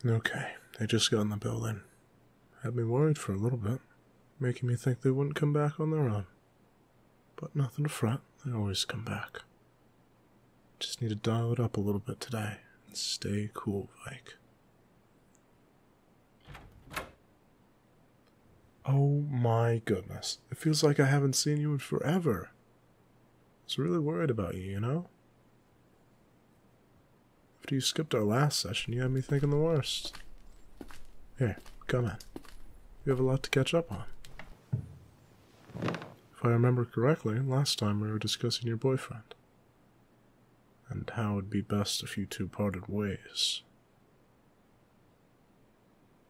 Okay, they just got in the building. Had me worried for a little bit, making me think they wouldn't come back on their own. But nothing to fret, they always come back. Just need to dial it up a little bit today and stay cool, Vike. Oh my goodness, it feels like I haven't seen you in forever. I was really worried about you, you know? After you skipped our last session, you had me thinking the worst. Here, come in. We have a lot to catch up on. If I remember correctly, last time we were discussing your boyfriend. And how it'd be best if you two parted ways.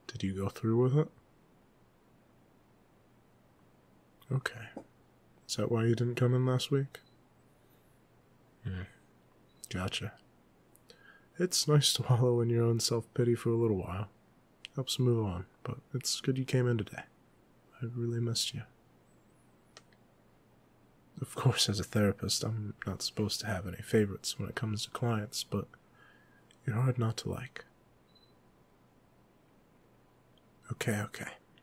Did you go through with it? Okay. Is that why you didn't come in last week? Gotcha. It's nice to wallow in your own self-pity for a little while. Helps move on, but it's good you came in today. I really missed you. Of course, as a therapist, I'm not supposed to have any favorites when it comes to clients, but you're hard not to like. Okay.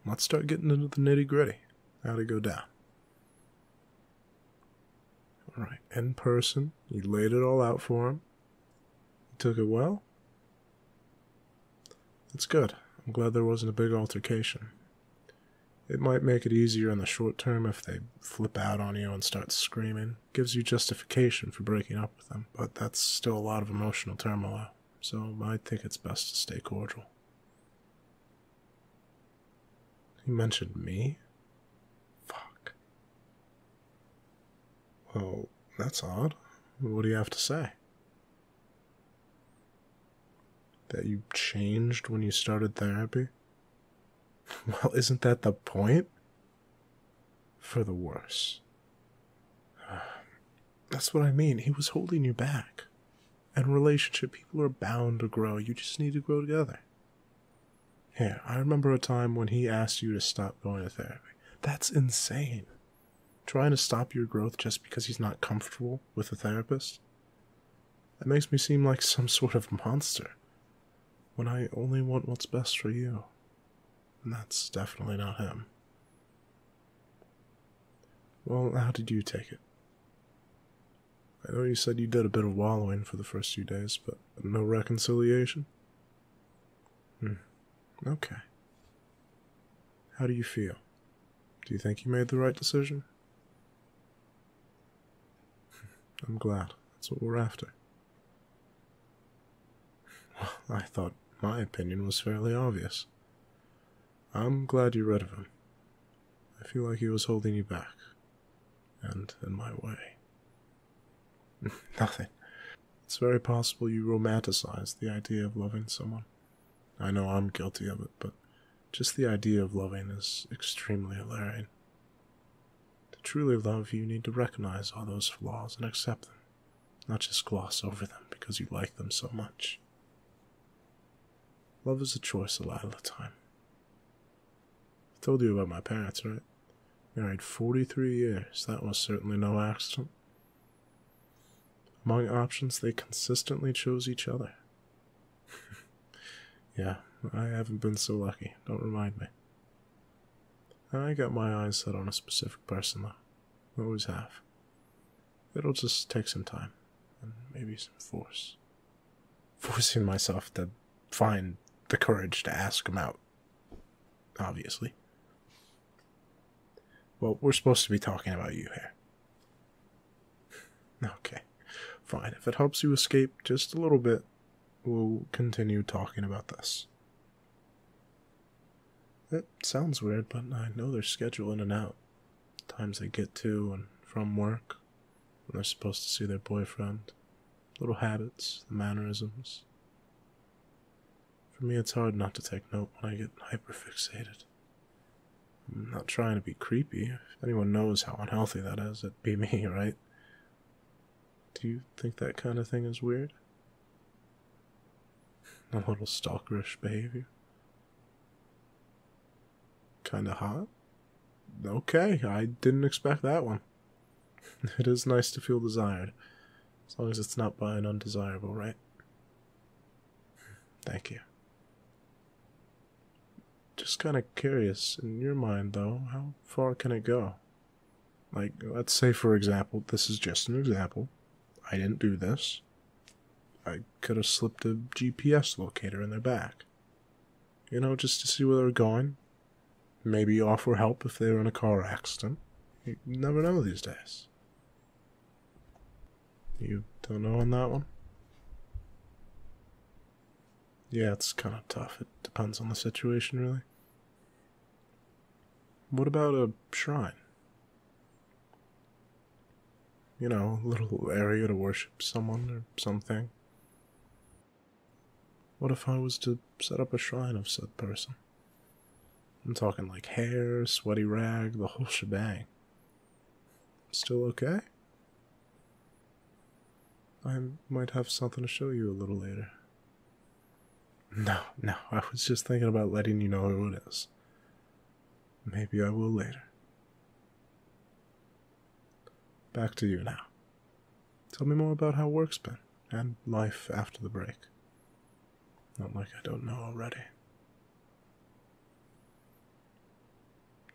Let's start getting into the nitty-gritty. How'd it go down? Alright, in person, you laid it all out for him. You took it well? That's good. I'm glad there wasn't a big altercation. It might make it easier in the short term if they flip out on you and start screaming. Gives you justification for breaking up with them, but that's still a lot of emotional turmoil, so I think it's best to stay cordial. You mentioned me? Fuck. Well, that's odd. What do you have to say? That you changed when you started therapy? Well, isn't that the point? For the worse. That's what I mean. He was holding you back. In a relationship, people are bound to grow. You just need to grow together. Here, I remember a time when he asked you to stop going to therapy. That's insane. Trying to stop your growth just because he's not comfortable with a therapist? That makes me seem like some sort of monster, when I only want what's best for you. And that's definitely not him. Well, how did you take it? I know you said you did a bit of wallowing for the first few days, but no reconciliation? Okay. How do you feel? Do you think you made the right decision? I'm glad. That's what we're after. Well, I thought my opinion was fairly obvious. I'm glad you're rid of him. I feel like he was holding you back. And in my way. Nothing. It's very possible you romanticized the idea of loving someone. I know I'm guilty of it, but just the idea of loving is extremely alluring. To truly love, you need to recognize all those flaws and accept them, not just gloss over them because you like them so much. Love is a choice a lot of the time. I told you about my parents, right? Married 43 years. That was certainly no accident. Among options, they consistently chose each other. Yeah, I haven't been so lucky. Don't remind me. I got my eyes set on a specific person, though. Always have. It'll just take some time, and maybe some force. Forcing myself to find the courage to ask him out. Obviously. Well, we're supposed to be talking about you here. Okay, fine. If it helps you escape just a little bit, we'll continue talking about this. It sounds weird, but I know their schedule in and out. Times they get to and from work, when they're supposed to see their boyfriend. Little habits, the mannerisms. For me, it's hard not to take note when I get hyperfixated. I'm not trying to be creepy. If anyone knows how unhealthy that is, it'd be me, right? Do you think that kind of thing is weird? A little stalkerish behavior? Kinda hot? Okay, I didn't expect that one. It is nice to feel desired, as long as it's not by an undesirable, right? Thank you. just kind of curious, in your mind though, how far can it go? Like, let's say for example, this is just an example, I didn't do this. I could have slipped a GPS locator in their back. You know, just to see where they're going. Maybe offer help if they were in a car accident. You never know these days. You don't know on that one? Yeah, it's kind of tough. It depends on the situation, really. What about a shrine? You know, a little area to worship someone or something. What if I was to set up a shrine of said person? I'm talking like hair, sweaty rag, the whole shebang. Still okay? I might have something to show you a little later. No, I was just thinking about letting you know who it is. Maybe I will later. Back to you now. Tell me more about how work's been, and life after the break. Not like I don't know already.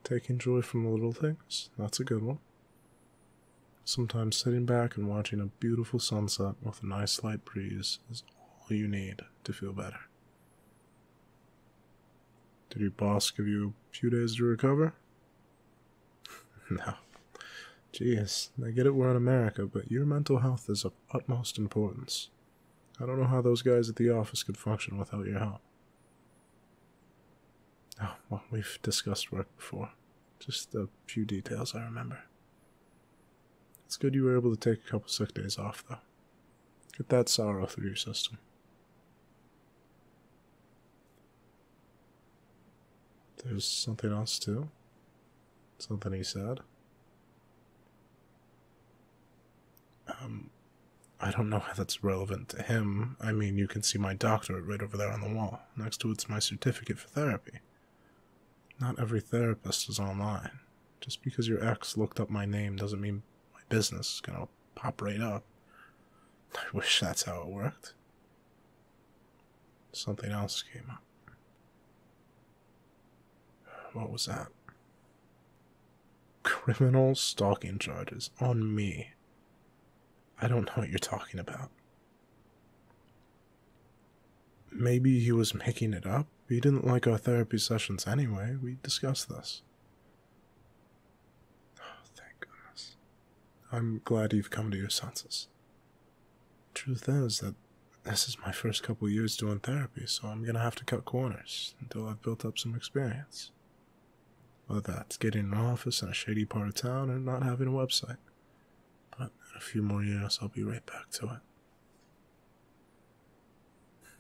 Taking joy from the little things, that's a good one. Sometimes sitting back and watching a beautiful sunset with a nice light breeze is all you need to feel better. Did your boss give you a few days to recover? No. Jeez, I get it we're in America, but your mental health is of utmost importance. I don't know how those guys at the office could function without your help. Oh, well, we've discussed work before. Just a few details I remember. It's good you were able to take a couple sick days off, though. Get that sorrow through your system. There's something else, too? Something he said? I don't know how that's relevant to him. I mean, you can see my doctorate right over there on the wall. Next to it's my certificate for therapy. Not every therapist is online. Just because your ex looked up my name doesn't mean my business is gonna pop right up. I wish that's how it worked. Something else came up. What was that? Criminal stalking charges on me. I don't know what you're talking about. Maybe he was making it up. He didn't like our therapy sessions anyway. We discussed this. Oh, thank goodness. I'm glad you've come to your senses. Truth is that this is my first couple years doing therapy, so I'm gonna have to cut corners until I've built up some experience. Whether that's getting an office in a shady part of town or not having a website. But in a few more years, I'll be right back to it.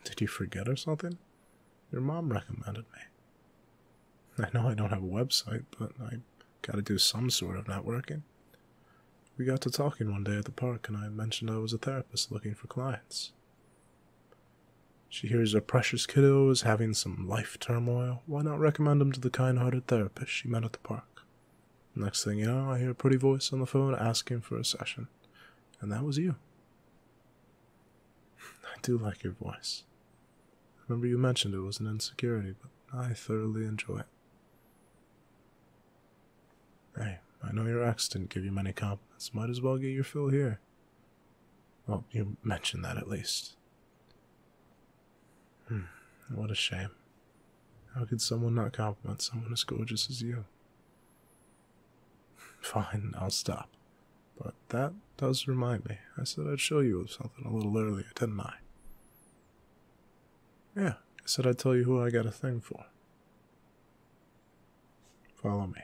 Did you forget or something? Your mom recommended me. I know I don't have a website, but I gotta do some sort of networking. We got to talking one day at the park, and I mentioned I was a therapist looking for clients. She hears her precious kiddo is having some life turmoil. Why not recommend him to the kind-hearted therapist she met at the park? Next thing you know, I hear a pretty voice on the phone asking for a session. And that was you. I do like your voice. I remember you mentioned it was an insecurity, but I thoroughly enjoy it. Hey, I know your ex didn't give you many compliments. Might as well get your fill here. Well, you mentioned that at least. What a shame. How could someone not compliment someone as gorgeous as you? Fine, I'll stop. But that does remind me. I said I'd show you something a little earlier, didn't I? Yeah, I said I'd tell you who I got a thing for. Follow me.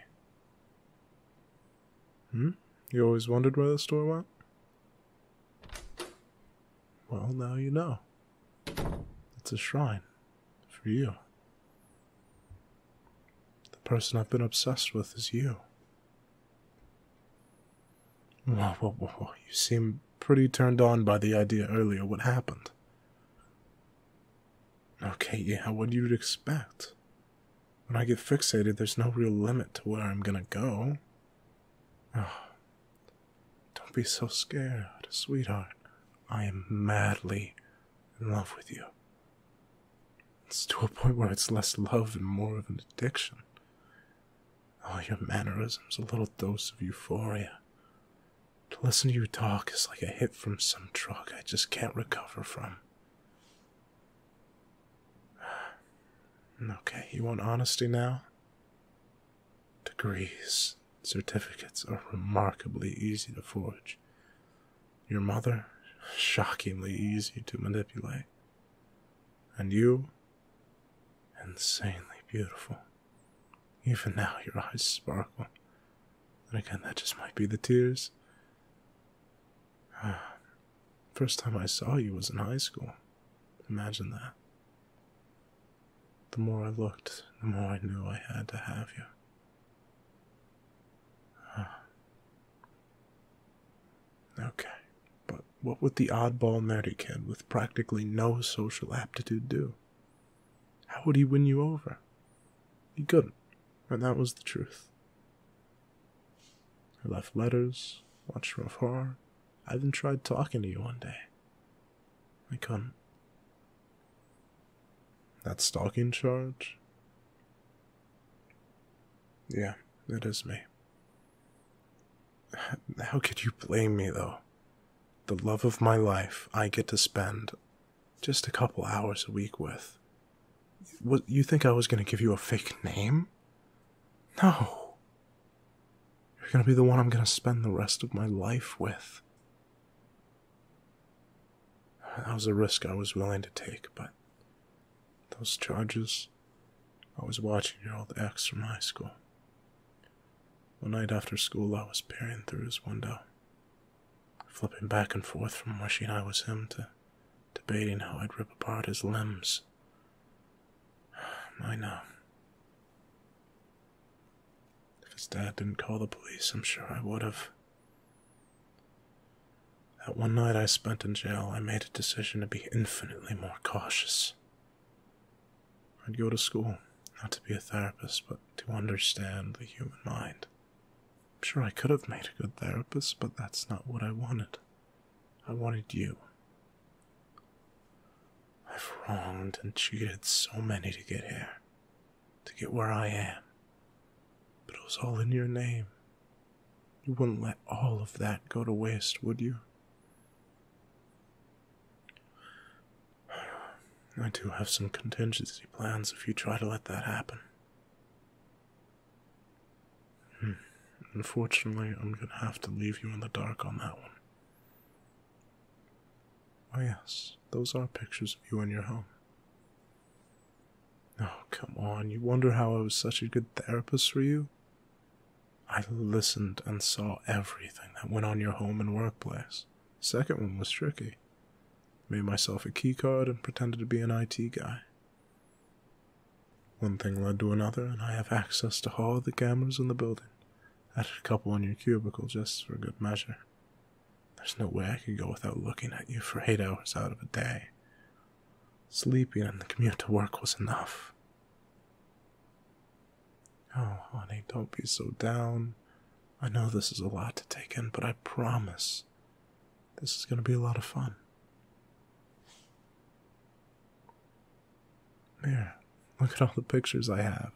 You always wondered where the store went? Well, now you know. It's a shrine. For you. The person I've been obsessed with is you. Whoa. You seem pretty turned on by the idea earlier. What happened? Okay, yeah, what you'd expect. When I get fixated, there's no real limit to where I'm gonna go. Oh, don't be so scared, sweetheart. I am madly in love with you. It's to a point where it's less love and more of an addiction. All your mannerisms, a little dose of euphoria. To listen to you talk is like a hit from some drug I just can't recover from. Okay, you want honesty now? Degrees, certificates are remarkably easy to forge. Your mother, shockingly easy to manipulate. And you, insanely beautiful. Even now your eyes sparkle. And again, that just might be the tears. First time I saw you was in high school. Imagine that. The more I looked, the more I knew I had to have you. Okay, but what would the oddball nerdy kid with practically no social aptitude do? How would he win you over? He couldn't, and that was the truth. I left letters, watched from afar. I even tried talking to you one day. I couldn't. That stalking charge? Yeah, it is me. How could you blame me, though? The love of my life I get to spend just a couple hours a week with. What, you think I was going to give you a fake name? No. You're going to be the one I'm going to spend the rest of my life with. That was a risk I was willing to take, but those charges, I was watching your old ex from high school. One night after school, I was peering through his window, flipping back and forth from wishing I was him to debating how I'd rip apart his limbs. I know. If his dad didn't call the police, I'm sure I would have. That one night I spent in jail, I made a decision to be infinitely more cautious. I'd go to school, not to be a therapist, but to understand the human mind. I'm sure I could have made a good therapist, but that's not what I wanted. I wanted you. I've wronged and cheated so many to get here, to get where I am. But it was all in your name. You wouldn't let all of that go to waste, would you? I do have some contingency plans if you try to let that happen. Unfortunately, I'm going to have to leave you in the dark on that one. Oh yes, those are pictures of you in your home. Oh, come on, you wonder how I was such a good therapist for you? I listened and saw everything that went on your home and workplace. The second one was tricky. Made myself a keycard and pretended to be an IT guy. One thing led to another, and I have access to all the cameras in the building. Added a couple in your cubicle just for good measure. There's no way I could go without looking at you for 8 hours out of a day. Sleeping and the commute to work was enough. Oh, honey, don't be so down. I know this is a lot to take in, but I promise this is going to be a lot of fun. Here, look at all the pictures I have.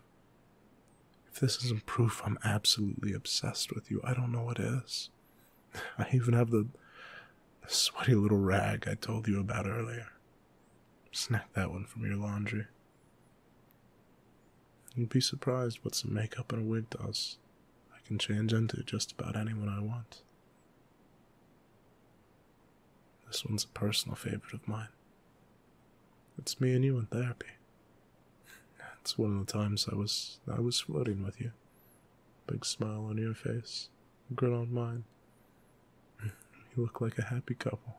If this isn't proof I'm absolutely obsessed with you, I don't know what is. I even have the sweaty little rag I told you about earlier. Snack that one from your laundry. You'd be surprised what some makeup and a wig does. I can change into just about anyone I want. This one's a personal favorite of mine. It's me and you in therapy. It's one of the times I was flirting with you. Big smile on your face, grin on mine. You look like a happy couple.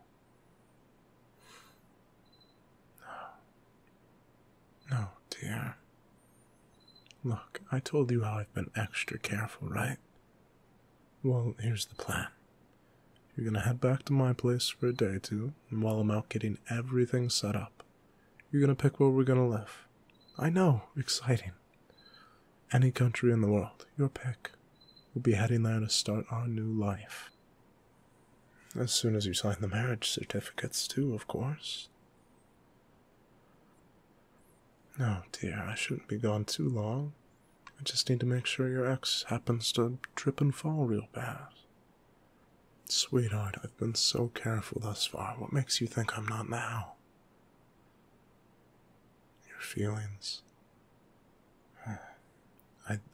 No, dear. Look, I told you how I've been extra careful, right? Well, here's the plan. You're gonna head back to my place for a day or two, and while I'm out getting everything set up, you're gonna pick where we're gonna live. I know, exciting. Any country in the world, your pick. We'll be heading there to start our new life. As soon as you sign the marriage certificates, too, of course. No, dear, I shouldn't be gone too long. I just need to make sure your ex happens to trip and fall real bad. Sweetheart, I've been so careful thus far. What makes you think I'm not now? Your feelings.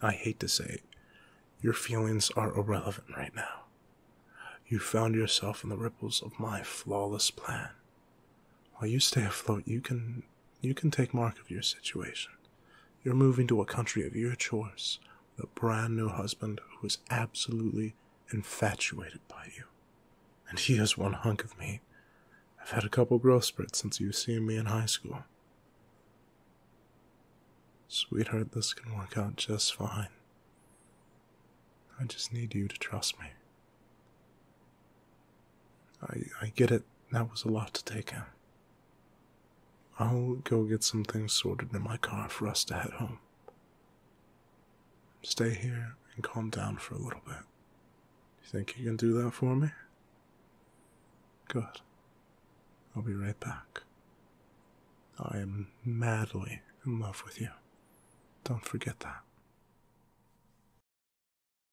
I hate to say it. Your feelings are irrelevant right now. You found yourself in the ripples of my flawless plan. While you stay afloat, you can take mark of your situation. You're moving to a country of your choice with a brand new husband who is absolutely infatuated by you. And he is one hunk of meat. I've had a couple growth spurts since you've seen me in high school. Sweetheart, this can work out just fine. I just need you to trust me. I get it, that was a lot to take in. I'll go get some things sorted in my car for us to head home. Stay here and calm down for a little bit. You think you can do that for me? Good. I'll be right back. I am madly in love with you. Don't forget that.